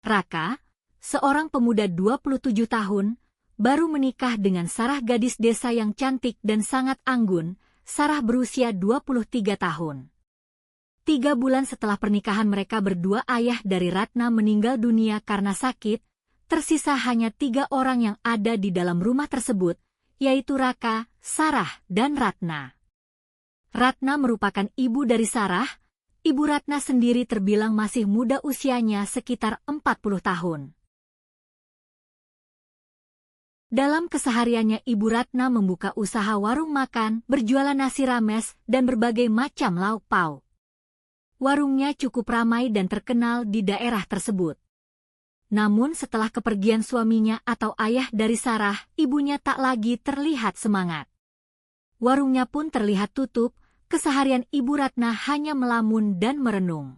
Raka, seorang pemuda 27 tahun, baru menikah dengan Sarah, gadis desa yang cantik dan sangat anggun. Sarah berusia 23 tahun. 3 bulan setelah pernikahan mereka berdua, ayah dari Ratna meninggal dunia karena sakit. Tersisa hanya 3 orang yang ada di dalam rumah tersebut, yaitu Raka, Sarah, dan Ratna. Ratna merupakan ibu dari Sarah. Ibu Ratna sendiri terbilang masih muda, usianya sekitar 40 tahun. Dalam kesehariannya, Ibu Ratna membuka usaha warung makan, berjualan nasi rames, dan berbagai macam lauk pauk. Warungnya cukup ramai dan terkenal di daerah tersebut. Namun setelah kepergian suaminya atau ayah dari Sarah, ibunya tak lagi terlihat semangat. Warungnya pun terlihat tutup. Keseharian Ibu Ratna hanya melamun dan merenung.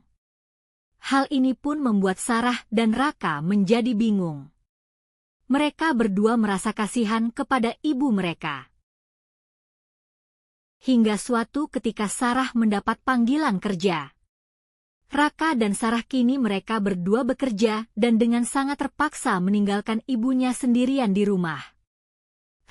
Hal ini pun membuat Sarah dan Raka menjadi bingung. Mereka berdua merasa kasihan kepada ibu mereka. Hingga suatu ketika Sarah mendapat panggilan kerja. Raka dan Sarah kini mereka berdua bekerja dan dengan sangat terpaksa meninggalkan ibunya sendirian di rumah.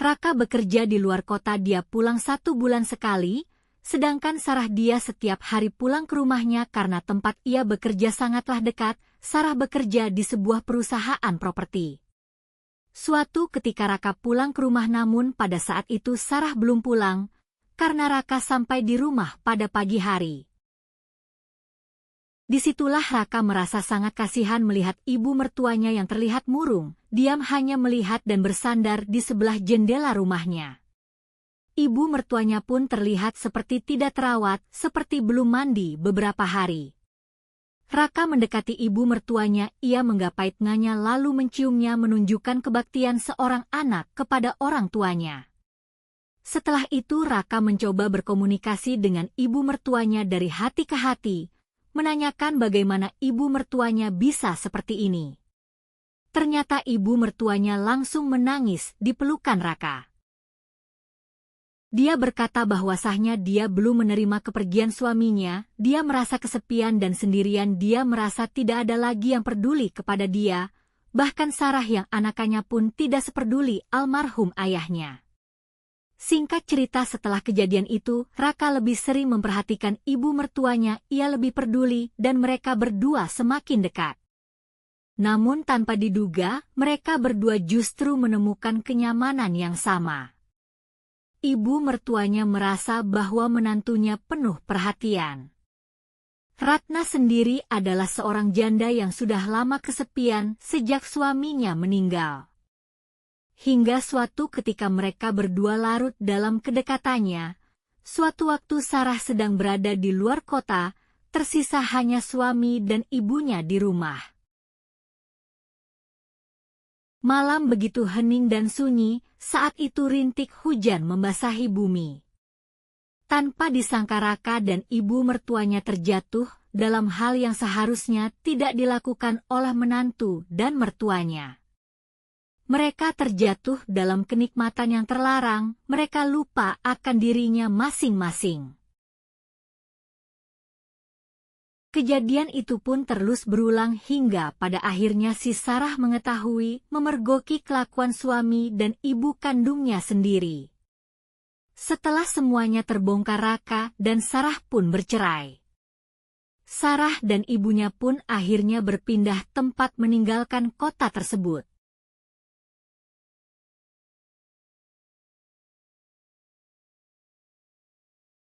Raka bekerja di luar kota, dia pulang 1 bulan sekali. Sedangkan Sarah, dia setiap hari pulang ke rumahnya karena tempat ia bekerja sangatlah dekat. Sarah bekerja di sebuah perusahaan properti. Suatu ketika Raka pulang ke rumah, namun pada saat itu Sarah belum pulang karena Raka sampai di rumah pada pagi hari. Disitulah Raka merasa sangat kasihan melihat ibu mertuanya yang terlihat murung, diam hanya melihat dan bersandar di sebelah jendela rumahnya. Ibu mertuanya pun terlihat seperti tidak terawat, seperti belum mandi beberapa hari. Raka mendekati ibu mertuanya, ia menggapai tangannya lalu menciumnya, menunjukkan kebaktian seorang anak kepada orang tuanya. Setelah itu Raka mencoba berkomunikasi dengan ibu mertuanya dari hati ke hati, menanyakan bagaimana ibu mertuanya bisa seperti ini. Ternyata ibu mertuanya langsung menangis di pelukan Raka. Dia berkata bahwasanya dia belum menerima kepergian suaminya, dia merasa kesepian dan sendirian, dia merasa tidak ada lagi yang peduli kepada dia, bahkan Sarah yang anakannya pun tidak seperduli almarhum ayahnya. Singkat cerita, setelah kejadian itu, Raka lebih sering memperhatikan ibu mertuanya, ia lebih peduli dan mereka berdua semakin dekat. Namun tanpa diduga, mereka berdua justru menemukan kenyamanan yang sama. Ibu mertuanya merasa bahwa menantunya penuh perhatian. Ratna sendiri adalah seorang janda yang sudah lama kesepian sejak suaminya meninggal. Hingga suatu ketika mereka berdua larut dalam kedekatannya. Suatu waktu Sarah sedang berada di luar kota, tersisa hanya suami dan ibunya di rumah. Malam begitu hening dan sunyi, saat itu rintik hujan membasahi bumi. Tanpa disangka Raka dan ibu mertuanya terjatuh dalam hal yang seharusnya tidak dilakukan oleh menantu dan mertuanya. Mereka terjatuh dalam kenikmatan yang terlarang, mereka lupa akan dirinya masing-masing. Kejadian itu pun terus berulang hingga pada akhirnya si Sarah mengetahui, memergoki kelakuan suami dan ibu kandungnya sendiri. Setelah semuanya terbongkar, Raka dan Sarah pun bercerai. Sarah dan ibunya pun akhirnya berpindah tempat meninggalkan kota tersebut.